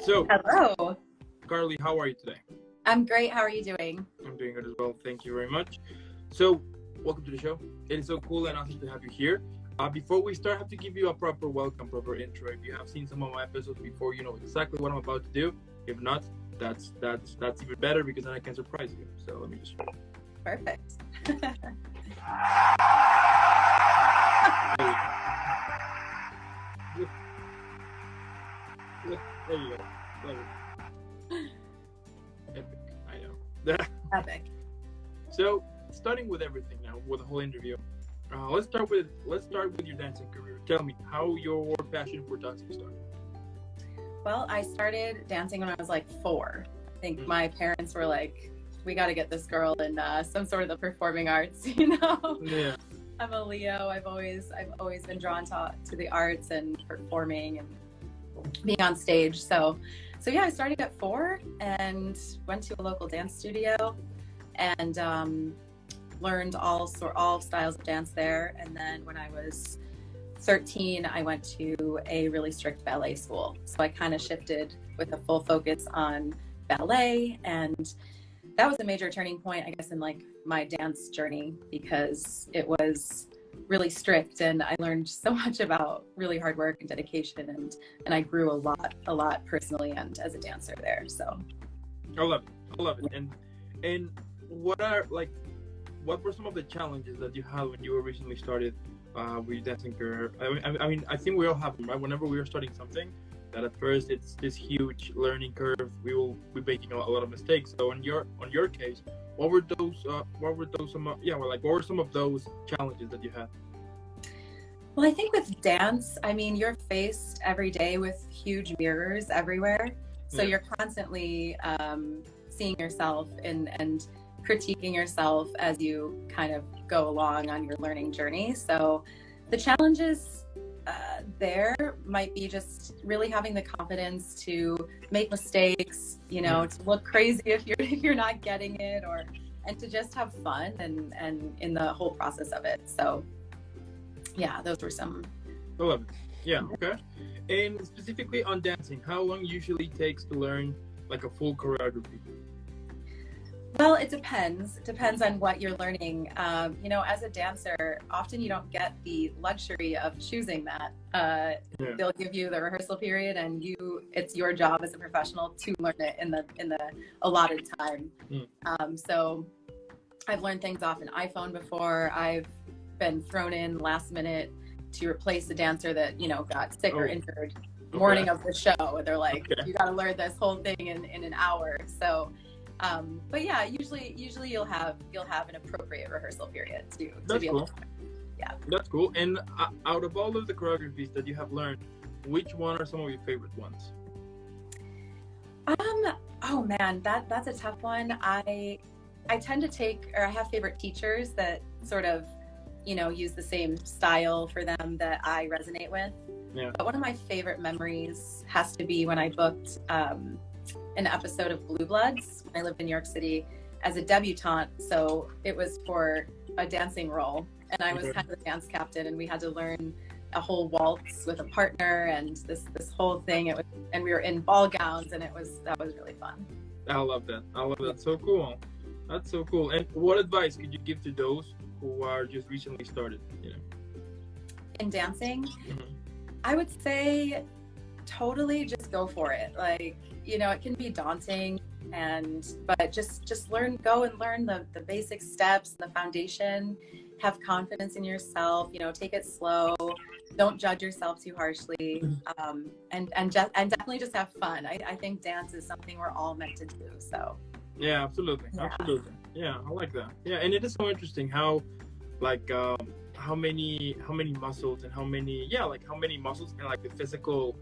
So, Hello. Carly, how are you today? I'm great. How are you doing? I'm doing good as well. Thank you very much. So, welcome to the show. It is so cool and awesome to have you here. Before we start, I have to give you a proper welcome, proper intro. If you have seen some of my episodes before, you know exactly what I'm about to do. If not, that's even better because then I can surprise you. So let me just. Perfect. There you go. Love it. Epic. I know. Epic. So, starting with everything now, with the whole interview, let's start with your dancing career. Tell me how your passion for dancing started. Well, I started dancing when I was like 4. I think my parents were like, "We got to get this girl in some sort of the performing arts," you know. Yeah. I'm a Leo. I've always been drawn to the arts and performing and being on stage. So yeah, I started at 4 and went to a local dance studio and learned all styles of dance there. And then when I was 13, I went to a really strict ballet school. So I kind of shifted with a full focus on ballet, and that was a major turning point, I guess, in like my dance journey, because it was really strict and I learned so much about really hard work and dedication, and I grew a lot personally and as a dancer there. So I love it. And what were some of the challenges that you had when you originally started with your dancing career? I mean, I think we all have them, right? Whenever we are starting something, that at first it's this huge learning curve. We will be making a lot of mistakes. So on your case, what were some of those challenges that you had? well, I think with dance, I mean, you're faced every day with huge mirrors everywhere. So you're constantly seeing yourself and critiquing yourself as you kind of go along on your learning journey. So the challenges there might be just really having the confidence to make mistakes, you know, to look crazy if you're not getting it, and to just have fun and in the whole process of it. So yeah, those were some. I love it. Yeah, okay. And specifically on dancing, how long usually takes to learn like a full choreography? Well, it depends. It depends on what you're learning. You know, as a dancer, often you don't get the luxury of choosing that. They'll give you the rehearsal period, and it's your job as a professional to learn it in the allotted time. So I've learned things off an iPhone before. I've been thrown in last minute to replace a dancer that, you know, got sick or injured morning of the show. They're like, you got to learn this whole thing in an hour. So. But yeah, usually you'll have an appropriate rehearsal period to be able to. Yeah. That's cool. And out of all of the choreographies that you have learned, which one are some of your favorite ones? Oh man, that's a tough one. I tend to I have favorite teachers that sort of, you know, use the same style for them that I resonate with. Yeah. But one of my favorite memories has to be when I booked an episode of Blue Bloods when I lived in New York City as a debutante. So it was for a dancing role, and I was kind of the dance captain, and we had to learn a whole waltz with a partner and this whole thing. And we were in ball gowns, and that was really fun. I love that. So cool. That's so cool. And what advice could you give to those who are just recently started, you know, in dancing? I would say totally just go for it. Like, you know, it can be daunting, but just go and learn the basic steps, the foundation, have confidence in yourself, you know, take it slow, don't judge yourself too harshly, and definitely just have fun. I think dance is something we're all meant to do. So yeah, absolutely. Yeah, I like that. Yeah, and it is so interesting how like how many muscles and how many muscles and like the physical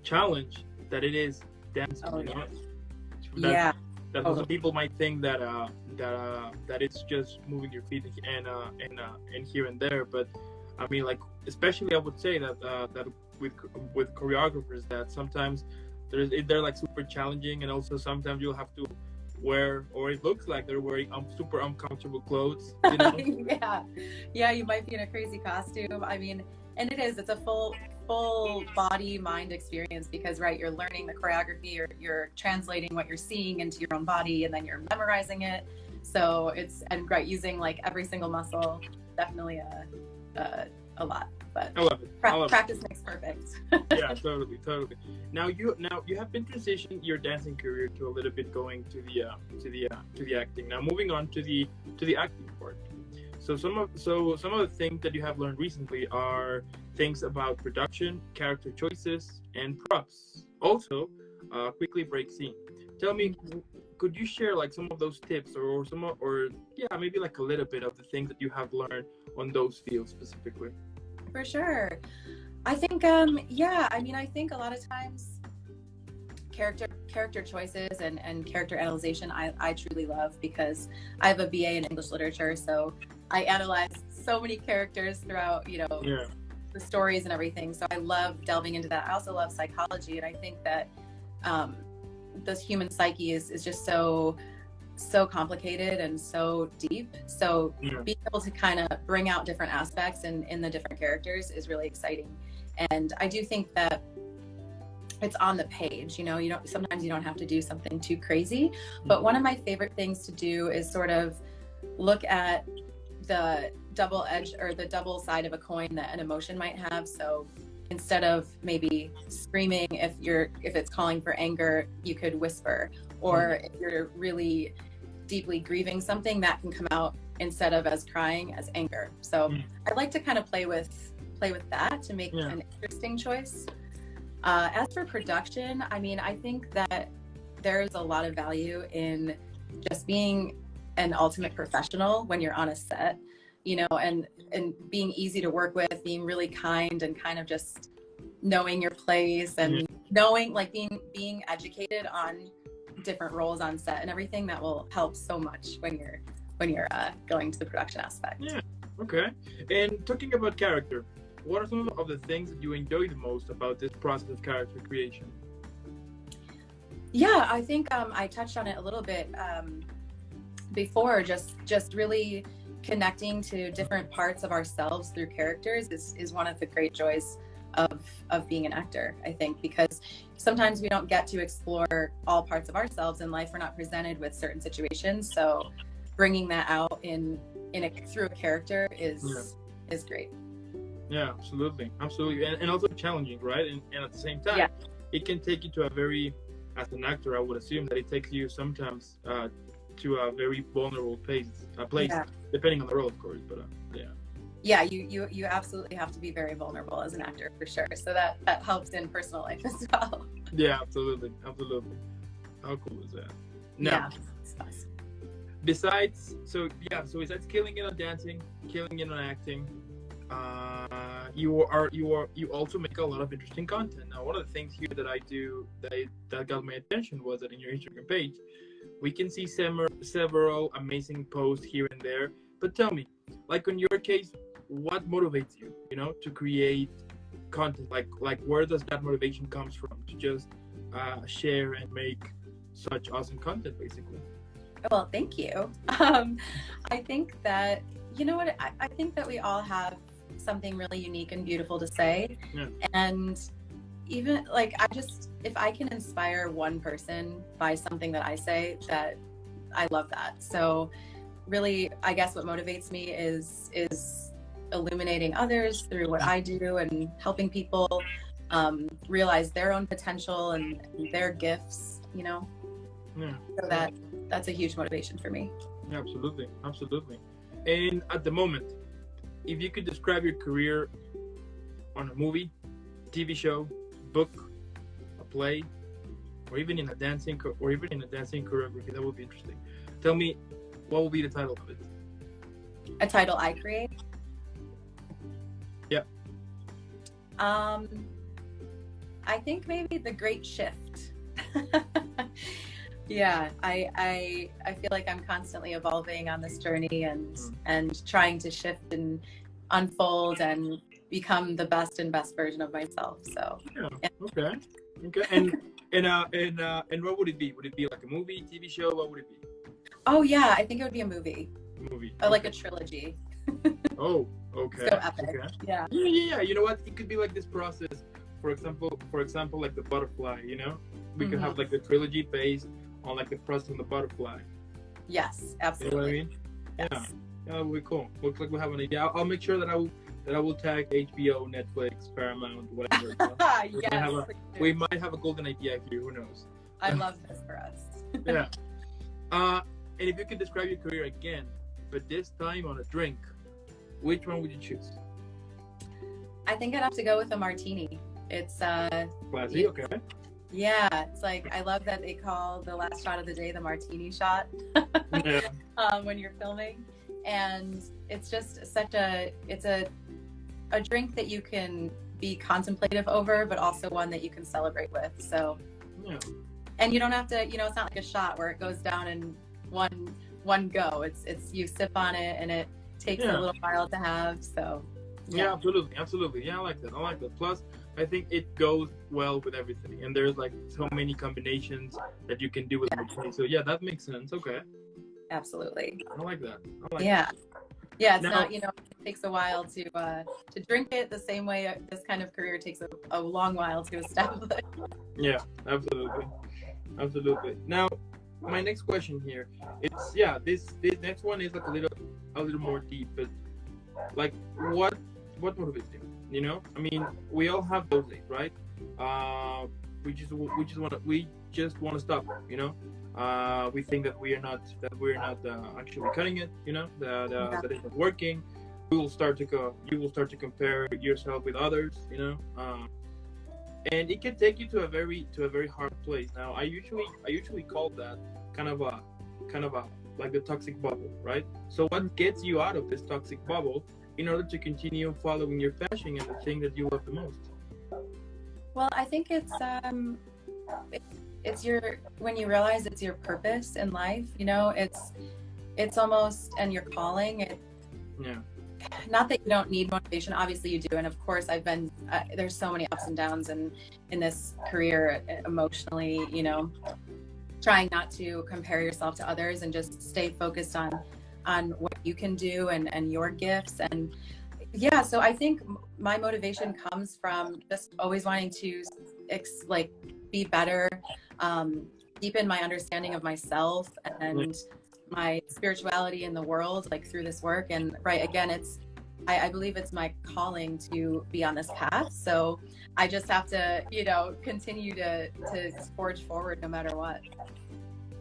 challenge that it is dancing. You know? That some people might think that it's just moving your feet and here and there, but I mean, like, especially I would say that with choreographers, that sometimes they're like super challenging, and also sometimes you'll have to wear, or it looks like they're wearing super uncomfortable clothes, you know? Yeah, you might be in a crazy costume. I mean, And it is, it's a full body mind experience because, right, you're learning the choreography, you're translating what you're seeing into your own body, and then you're memorizing it. So it's, and right, using like every single muscle, definitely a lot. But I love it. Practice makes perfect. Yeah, totally. Now you have been transitioning your dancing career to a little bit going to the acting. Now moving on to the acting part. So some of the things that you have learned recently are things about production, character choices, and props. Also, quickly break scene. Tell me, could you share like some of those tips or maybe like a little bit of the things that you have learned on those fields specifically? For sure. I think I think a lot of times character choices and character analyzation I truly love, because I have a BA in English literature, so I analyze so many characters throughout, the stories and everything. So I love delving into that. I also love psychology, and I think that this human psyche is just so complicated and so deep. So being able to kind of bring out different aspects in the different characters is really exciting. And I do think that it's on the page, sometimes you don't have to do something too crazy, but one of my favorite things to do is sort of look at the double edge or the double side of a coin that an emotion might have. So instead of maybe screaming, if it's calling for anger, you could whisper, or if you're really deeply grieving something, that can come out instead of as crying as anger. So I like to kind of play with that to make an interesting choice. As for production, I think that there's a lot of value in just being an ultimate professional when you're on a set, and being easy to work with, being really kind, and kind of just knowing your place and knowing, like, being educated on different roles on set and everything. That will help so much when you're going to the production aspect. Yeah. Okay. And talking about character, what are some of the things that you enjoy the most about this process of character creation? Yeah, I think I touched on it a little bit before. Just really connecting to different parts of ourselves through characters is one of the great joys of being an actor, I think, because sometimes we don't get to explore all parts of ourselves in life. We're not presented with certain situations, so bringing that out through a character is great. Yeah, absolutely, and also challenging, right? And at the same time, it can take you to a very, as an actor, I would assume that it takes you sometimes to a very vulnerable place, depending on the role, of course. But yeah, you absolutely have to be very vulnerable as an actor, for sure. So that helps in personal life as well. Yeah, absolutely. How cool is that? Now, besides killing it on dancing, killing it on acting, you also make a lot of interesting content. Now, one of the things here that I do that got my attention was that in your Instagram page, we can see several amazing posts here and there. But tell me, like in your case, what motivates you, to create content? Like where does that motivation comes from to just share and make such awesome content, basically? Well, thank you. I think that, I think that we all have something really unique and beautiful to say. Yeah. And even like, if I can inspire one person by something that I say, that I love that. So really, I guess what motivates me is illuminating others through what I do and helping people realize their own potential and their gifts, Yeah. So that's a huge motivation for me. Yeah, absolutely. And at the moment, if you could describe your career on a movie, TV show, book, a play, or even in a dancing choreography, that would be interesting. Tell me, what will be the title of it? A title I create? Yeah. I think maybe The Great Shift. Yeah, I feel like I'm constantly evolving on this journey and trying to shift and unfold and become the best version of myself. So okay. And what would it be? Would it be like a movie, TV show? What would it be? Oh yeah, I think it would be a movie. Okay. Like a trilogy. Oh, okay. So epic. Okay. Yeah. Yeah. You know what? It could be like this process. For example, like the butterfly. You know, we could have like the trilogy based on like the process of the butterfly. Yes, You know what I absolutely. mean? Yes. Yeah. Yeah, that would be cool. Looks like we have an idea. I'll make sure that I will tag HBO, Netflix, Paramount, whatever. Yes, We might have a golden idea here. Who knows? I love this for us. Yeah. And if you could describe your career again, but this time on a drink, which one would you choose? I think I'd have to go with a martini. It's Classy. Okay. yeah, it's like, I love that they call the last shot of the day the martini shot. Yeah. When you're filming, and it's just it's a drink that you can be contemplative over, but also one that you can celebrate with. So Yeah. and you don't have to, it's not like a shot where it goes down in one go. It's you sip on it and it takes a little while to have. So Yeah, absolutely. Yeah, I like that. Plus, I think it goes well with everything, and there's like so many combinations that you can do with martini. So yeah, that makes sense. Okay. Absolutely. I like that. Yeah. Yeah, it's Now, not, it takes a while to drink it the same way this kind of career takes a long while to establish. Yeah, absolutely. Now, my next question here, it's this next one is like a little more deep, but like what motivates you? You know, I mean, we all have those days, right? We just want to stop. You know, we think that we're not actually cutting it. You know, that it's not working. You will start to compare yourself with others. You know, and it can take you to a very hard place. Now, I usually call that kind of a like the toxic bubble, right? So what gets you out of this toxic bubble in order to continue following your passion and the thing that you love the most? Well, I think it's when you realize it's your purpose in life, it's almost, and your calling. Not that you don't need motivation, obviously you do, and of course there's so many ups and downs in this career emotionally, trying not to compare yourself to others and just stay focused on what you can do and your gifts. And yeah, so I think my motivation comes from just always wanting to be better, deepen my understanding of myself and my spirituality in the world, like through this work. And again, I believe it's my calling to be on this path. So I just have to, continue to forge forward no matter what.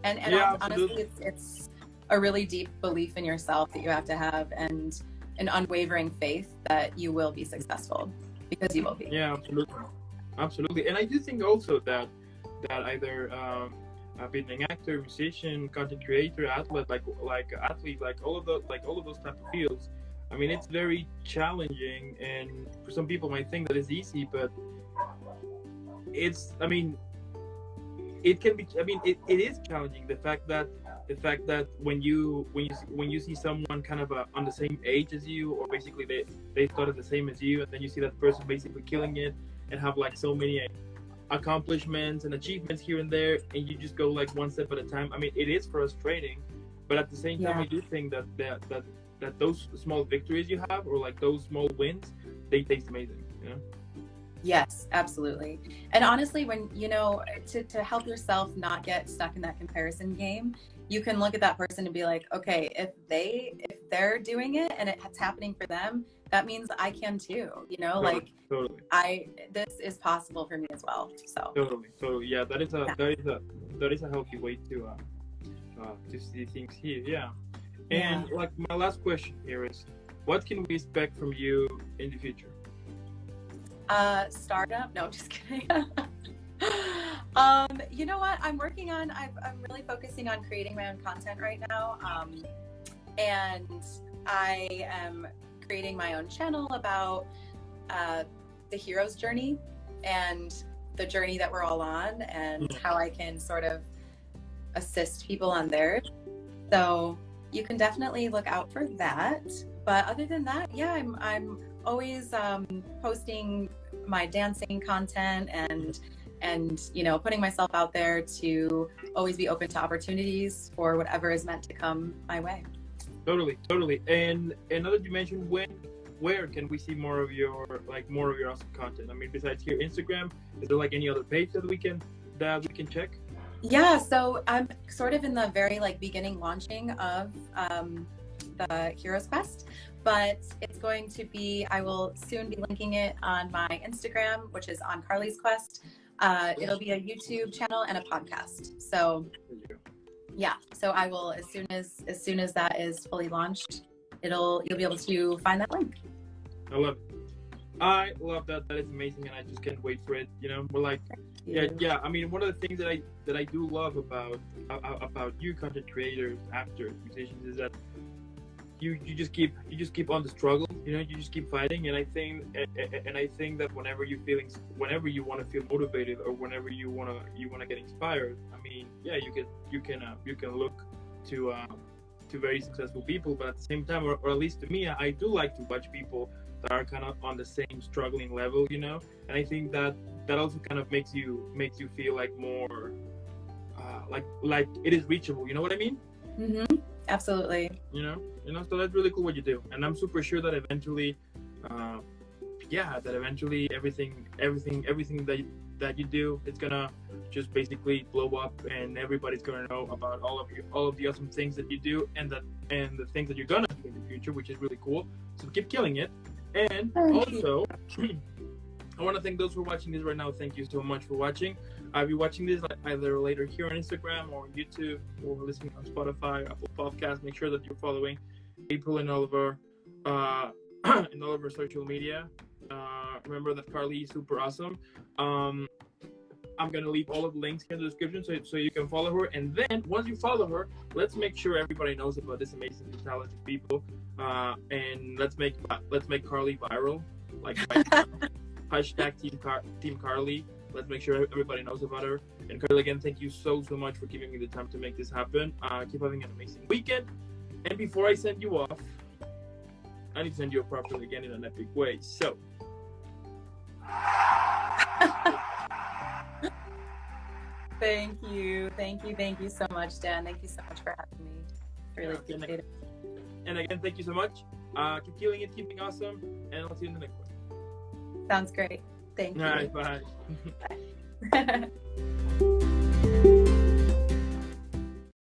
And honestly, it's a really deep belief in yourself that you have to have, and an unwavering faith that you will be successful, because you will be. Yeah, absolutely. And I do think also that either being an actor, musician, content creator, athlete, like all of those type of fields, I mean, it's very challenging, and for some people might think that it's easy, but it can be. I mean, it is challenging. The fact that when you see someone kind of on the same age as you, or basically they started the same as you, and then you see that person basically killing it and have like so many accomplishments and achievements here and there, and you just go like one step at a time. I mean, it is frustrating, but at the same time, I do think that those small victories you have, or like those small wins, they taste amazing. Yes, absolutely. And honestly, when to help yourself not get stuck in that comparison game, you can look at that person and be like, okay, if they're doing it and it's happening for them, that means I can too. Totally. This is possible for me as well. So totally. Yeah, that is a healthy way to see things here. Yeah. And like my last question here is, what can we expect from you in the future? Startup? No, just kidding. You know what? I'm really focusing on creating my own content right now. And I am creating my own channel about the hero's journey and the journey that we're all on, and how I can sort of assist people on theirs. So you can definitely look out for that. But other than that, yeah, I'm always posting my dancing content and putting myself out there to always be open to opportunities for whatever is meant to come my way. Totally, totally. And another dimension, where can we see more of your awesome content? I mean, besides here, Instagram, is there like any other page that we can check? Yeah, so I'm sort of in the very like beginning launching of the Heroes Quest, but it's going to be, I will soon be linking it on my Instagram, which is on Carli's Quest. It'll be a YouTube channel and a podcast. So yeah, so I will, as soon as that is fully launched, you'll be able to find that link. I love it. I love that. That is amazing, and I just can't wait for it. You know, we're like, yeah. I mean, one of the things that I do love about you content creators, actors, musicians, is that you just keep on the struggle. You know, you just keep fighting. And I think that whenever you want to feel motivated, or whenever you wanna get inspired, I mean, yeah, you can look to very successful people, but at the same time, or at least to me, I do like to watch people that are kind of on the same struggling level, you know. And I think that also kind of makes you feel like more like it is reachable. You know what I mean? Mm-hmm. Absolutely. You know. So that's really cool what you do, and I'm super sure that eventually, everything that you do, it's gonna just basically blow up, and everybody's gonna know about all of the awesome things that you do, and the things that you're gonna do in the future, which is really cool. So keep killing it. And also, I want to thank those who are watching this right now. Thank you so much for watching. I'll be watching this either later here on Instagram or YouTube, or listening on Spotify, Apple Podcasts. Make sure that you're following April in all of our social media. Remember that Carli is super awesome. I'm gonna leave all of the links here in the description so you can follow her. And then once you follow her, let's make sure everybody knows about this amazing, talented people. And let's make Carli viral, like right now. Hashtag Team Carli. Let's make sure everybody knows about her. And Carli, again, thank you so much for giving me the time to make this happen. Keep having an amazing weekend. And before I send you off, I need to send you off properly again in an epic way. So. Thank you so much, Dan. Thank you so much for having me. Really appreciate it. And again, thank you so much. Keep killing it, keeping awesome, and I'll see you in the next one. Sounds great. Thank you. All right, bye. Bye.